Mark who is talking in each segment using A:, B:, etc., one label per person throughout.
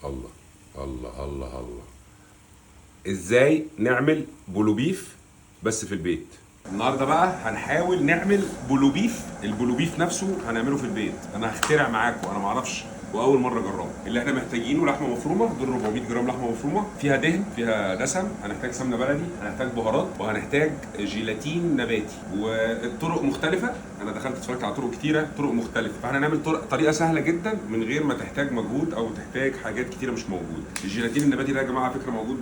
A: الله الله الله الله. ازاي نعمل بولوبيف بس في البيت؟ النهارده بقى هنحاول نعمل بولوبيف. البولوبيف نفسه هنعمله في البيت. انا هخترع معاكم، انا معرفش واول مره اجربه. اللي احنا محتاجينه لحمه مفرومه، دول 400 جرام لحمه مفرومه فيها دهن فيها دسم، هنحتاج سمنه بلدي، هنحتاج بهارات، وهنحتاج جيلاتين نباتي. والطرق مختلفه، انا دخلت اتفرجت على طرق كتيره، طرق مختلفه، فاحنا هنعمل طريقه سهله جدا من غير ما تحتاج مجهود او تحتاج حاجات كتيره مش موجوده. الجيلاتين النباتي ده يا جماعه فكره موجود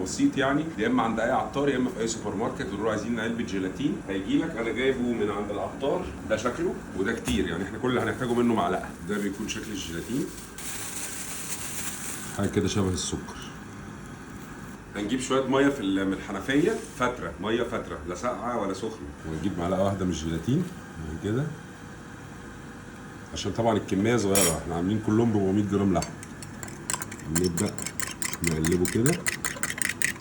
A: بسيط، يعني يا اما عند اي عطار يا اما في اي سوبر ماركت. تقول له عايزين علبه جيلاتين هيجي لك. انا جايبه من عند العطار، ده شكله وده كتير، يعني احنا كل اللي هنحتاجه منه معلقه. ده بيكون شكل الجيلاتين، حاجه كده شبه السكر. هنجيب شويه ميه من الحنفيه، فتره ميه فتره، لا ساقعه ولا سخنه. ونجيب معلقه واحده من الجيلاتين كده، عشان طبعا الكميه صغيره، احنا عاملين كلهم 400 جرام لحم. نبدا نقلبه كده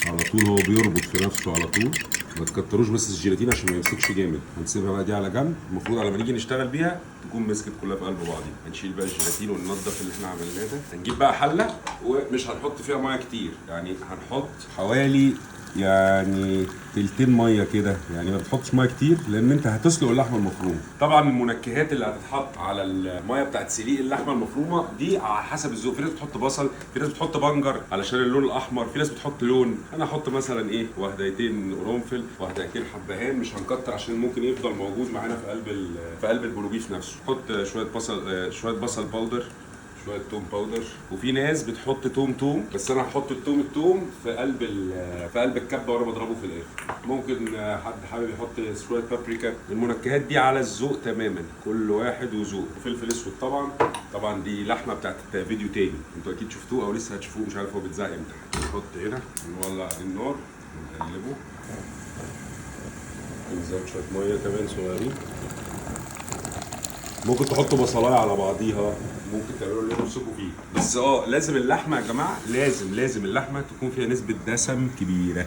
A: على طول، هو بيربط في نفسه على طول. ما تكتروش بس الجيلاتين عشان ما يمسكش جامد. هنسيبها بقى دي على جنب. المفروض على ما نيجي نشتغل بيها تكون مسكت كلها في قلب بعضيها. هنشيل بقى الجيلاتين وننضف اللي احنا عملناه ده. هنجيب بقى حله ومش هنحط فيها ميه كتير، يعني هنحط حوالي يعني تلتين ميه كده، يعني ما بتحطش ميه كتير لان انت هتسلق اللحمه المفرومه. طبعا المنكهات اللي هتتحط على الميه بتاعت سليق اللحمه المفرومه دي على حسب الذوق. في ناس بتحط بصل، في ناس بتحط بنجر علشان اللون الاحمر، في ناس بتحط لون. انا هحط مثلا ايه، وهدايتين قرنفل، وهدايتين حبهان، مش هنكتر عشان ممكن يفضل موجود معانا في قلب البولوبيف نفسه. حط شويه بصل باودر، شويه توم باودر. وفي ناس بتحط توم، بس انا هحط التوم في قلب الكبه وانا بضربه في الاخر. ممكن حد حابب يحط شويه بابريكا. المنكهات دي على الذوق تماما، كل واحد وذوق. وفلفل اسود طبعا دي لحمه بتاعت فيديو تاني، انتوا اكيد شفتوه او لسه هتشوفوه، مش عارف هو بيتذاع امتى. نحط هنا، نولع النار ونقلبه. نزود شويه ميه كمان صغيرين. ممكن تحطوا بصلايه على بعضيها، ممكن تعملوا اللي نفسكم فيه. بس لازم اللحمه يا جماعه، لازم اللحمه تكون فيها نسبه دسم كبيره.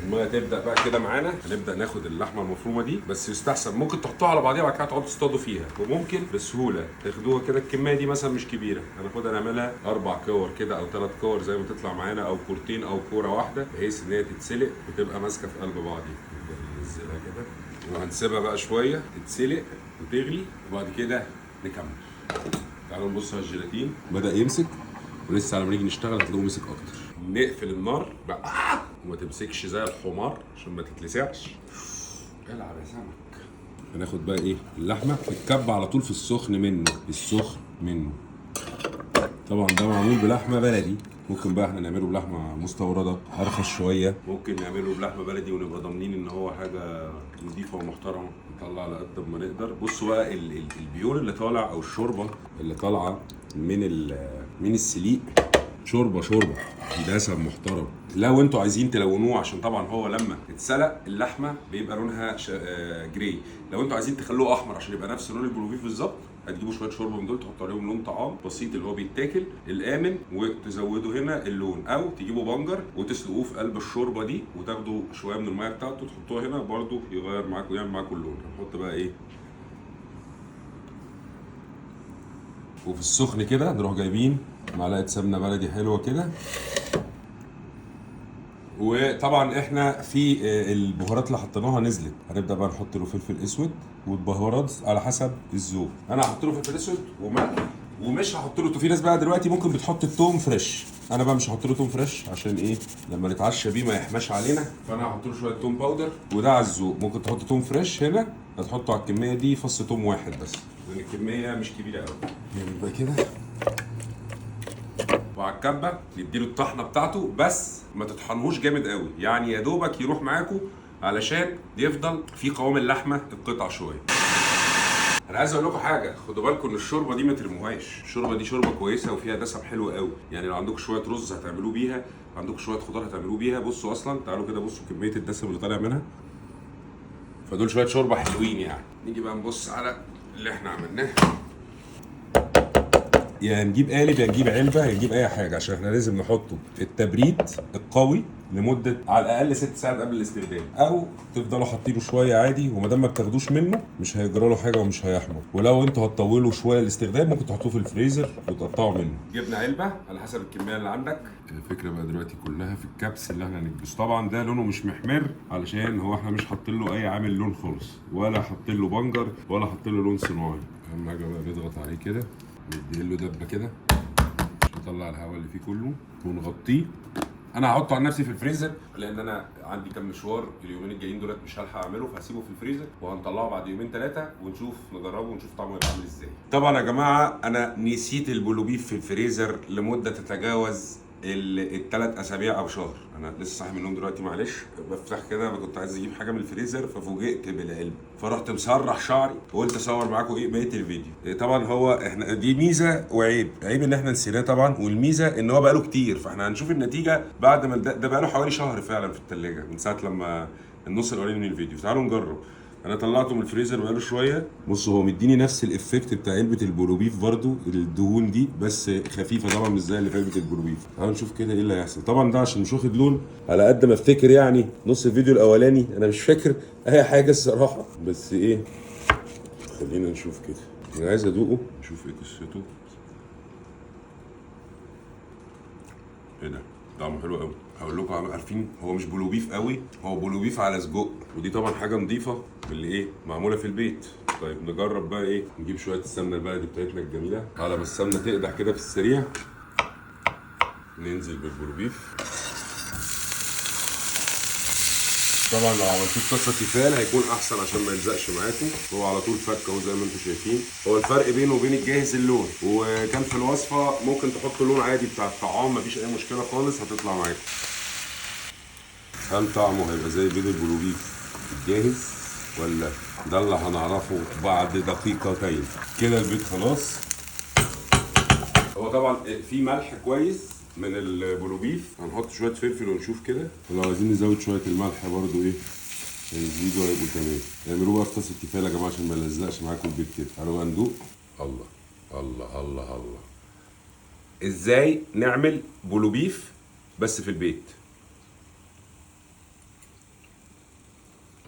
A: الميه تبدا بقى كده معانا، هنبدا ناخد اللحمه المفرومه دي. بس يستحسن ممكن تحطوها على بعضيها وبعد كده تقعدوا تصطادوا فيها، وممكن بسهوله تاخدوها كده. الكميه دي مثلا مش كبيره، هناخدها نعملها 4 كور كده او 3 كور زي ما تطلع معانا، او كورتين او كوره واحده، بحيث ان هي تتسلق وتبقى ماسكه في قلب بعضيها. ننزلها كده وهنسيبها بقى شويه تتسلق وتغلي، وبعد كده نكمل. تعالوا نبص على الجيلاتين، بدأ يمسك، ولسه على ما نيجي نشتغل هتلاقوه مسك اكتر. نقفل النار بقى وما تمسكش زي الحمار عشان ما تتلسعش. العب يا سمك. هناخد بقى ايه، اللحمه الكب على طول في السخن منه. طبعا ده معمول بلحمه بلدي. ممكن بقى احنا نعمله بلحمه مستورده ارخص شويه، ممكن نعمله بلحمه بلدي ونبقى ضامنين ان هو حاجه نظيفه ومحترمه. نطلع على قد ما نقدر. بصوا بقى البيور اللي طالع او الشوربه اللي طالعه من السليق، شوربه دسم محترم. لو انتوا عايزين تلونوه، عشان طبعا هو لما اتسلق اللحمه بيبقى لونها جراي. لو انتوا عايزين تخلوه احمر عشان يبقى نفس لون البولوبيف بالظبط، هتجيبوا شويه شوربه من دول تحطوا عليهم لون طعام بسيط اللي هو بيتاكل الامن، وتزودوا هنا اللون، او تجيبوا بنجر وتسلقوه في قلب الشوربه دي، وتاخدوا شويه من الميه بتاعته تحطوها هنا برده يغير معاكم، يعمل معاكم اللون. هنحط بقى ايه، وفي السخن كده نروح جايبين معلقه سمنه بلدي حلوه كده. وطبعا احنا في البهارات اللي حطيناها نزلت، هنبدا بقى نحط له فلفل اسود والبهارات على حسب الذوق. انا هحط له فلفل اسود وملح، ومش هحط له. في ناس بقى دلوقتي ممكن بتحط التوم فريش، انا بقى مش هحط له توم فريش عشان ايه، لما نتعشى بيه ما يحماش علينا. فانا هحط له شويه توم باودر، وده على الذوق. ممكن تحط توم فريش هنا، هتحطه على الكميه دي فص توم واحد بس، لان الكميه مش كبيره قوي. نعمل بقى كده وعلى الكبه نديله الطحنه بتاعته، بس ما تطحنوش جامد قوي، يعني يا دوبك يروح معاكم علشان يفضل في قوام اللحمه القطع شويه. انا عايز اقول لكم حاجه، خدوا بالكم ان الشوربه دي ما ترموهاش. الشوربه دي شوربه كويسه وفيها دسم حلو قوي، يعني لو عندكم شويه رز هتعملوه بيها، عندكم شويه خضار هتعملوه بيها. بصوا اصلا، تعالوا كده بصوا كميه الدسم اللي طالع منها، فدول شويه شوربه حلوين يعني. نيجي بقى نبص على اللي احنا عملناه. يا نجيب قالب يا نجيب علبه يا نجيب اي حاجه، عشان احنا لازم نحطه في التبريد القوي لمده على الاقل 6 ساعات قبل الاستخدام، او تفضلوا حاطينه شويه عادي، وما دام ما بتاخدوش منه مش هيجرى له حاجه ومش هيحمر. ولو انتوا هتطولوا شويه الاستخدام ممكن تحطوه في الفريزر وتقطعوا منه. جبنا علبه على حسب الكميه اللي عندك. الفكره بقى دلوقتي كلها في الكبس اللي احنا هنكبسه. طبعا ده لونه مش محمر علشان هو احنا مش حاطين له اي عامل لون خالص، ولا حاطين له بنجر ولا حاطين له لون صناعي. اهم حاجه بقى نضغط عليه كده، نديله دبه كده عشان نطلع الهواء اللي فيه كله ونغطيه. انا هحطه على نفسي في الفريزر لان انا عندي كام مشوار اليومين الجايين دولت مش هلحق اعمله، فهسيبه في الفريزر وهنطلعه بعد يومين 3 ونشوف نجربه ونشوف طعمه هيبقى عامل ازاي. طبعا يا جماعه انا نسيت البلوبيف في الفريزر لمده تتجاوز الثلاث اسابيع او شهر. انا لسه صاحي من النوم دلوقتي معلش، بفتح كده كنت عايز اجيب حاجه من الفريزر ففوجئت بالعلبه، فرحت مسرح شعري وقلت اصور معاكم بقيه الفيديو. طبعا هو احنا دي ميزه وعيب. عيب ان احنا نسيناه طبعا، والميزه ان هو بقاله كتير، فاحنا هنشوف النتيجه بعد ما ده بقاله حوالي شهر فعلا في الثلاجه من ساعه لما النص الاولاني من الفيديو. تعالوا نجرب. انا طلعته من الفريزر بقاله شويه. بصوا هو مديني نفس الافكت بتاع علبه البولوبيف برضو، الدهون دي بس خفيفه طبعا مش زي اللي في علبه البولوبيف. تعالوا نشوف كده ايه اللي هيحصل. طبعا ده عشان مش واخد لون على قد ما افتكر، يعني نص الفيديو الاولاني انا مش فاكر اي حاجه الصراحه، بس ايه خلينا نشوف كده. انا عايز ادوقه نشوف ايه قصته. ايه ده؟ طعمه حلو قوي. هقول لكم عارفين هو مش بولوبيف قوي، هو بولوبيف على سجق، ودي طبعا حاجه نظيفه اللي ايه معموله في البيت. طيب نجرب بقى ايه، نجيب شويه السمنه البلدي بتاعتنا الجميله على ما السمنه تقدح كده في السريع. ننزل بالبولوبيف. طبعا لو عملتوه في طاسه تيفال هيكون احسن عشان ما يلزقش معاكم. هو على طول فك اهو زي ما انتم شايفين. هو الفرق بينه وبين الجاهز اللون، وكان في الوصفه ممكن تحطوا لون عادي بتاع الطعام مفيش اي مشكله خالص هتطلع معاكم. هل طعمه هيبقى زي بيض البلوبيف الجاهز ولا ده اللي هنعرفه بعد دقيقتين. كده البيض خلاص. هو طبعا في ملح كويس من البلوبيف، هنحط شويه فلفل ونشوف كده، ولو عايزين نزود شويه الملح برضو ايه هيزيدوا هيبقوا تمام. اعملوه بقى في طاسه التيفال يا جماعه عشان ما يلزقش معاكم البيض كده. تعالوا بقى ندوق. الله الله الله الله. ازاي نعمل بلوبيف بس في البيت؟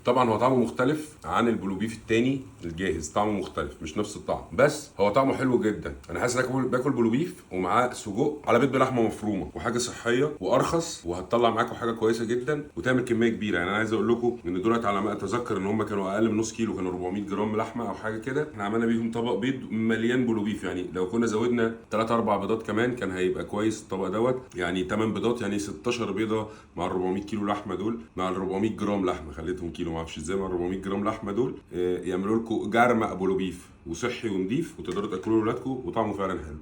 A: طبعا هو طعمه مختلف عن البلوبيف التاني الجاهز، طعمه مختلف مش نفس الطعم، بس هو طعمه حلو جدا. انا حاسس ان باكل بلوبيف ومعاه سجق على بيض بلحمه مفرومه، وحاجه صحيه وارخص، وهتطلع معاكم حاجه كويسه جدا وتعمل كميه كبيره. يعني انا عايز اقول لكم ان دولت على ما اتذكر ان هم كانوا اقل من نص كيلو، كانوا 400 جرام لحمه او حاجه كده. احنا عملنا بيهم طبق بيض مليان بلوبيف، يعني لو كنا زودنا 3 4 بيضات كمان كان هيبقى كويس الطبق دوت. يعني 8 بيضات يعني 16 بيضه مع ال 400 كيلو لحمه دول، مع ال 400 جرام لحمه خليتهم كيلو ما اعرفش ازاي، مع 400 جرام لحمه دول يعملوا لكم جرم بلوبيف وصحي ونضيف وتقدروا تاكلوه لاولادكم وطعمه فعلا حلو.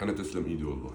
A: انا تسلم ايدي والله.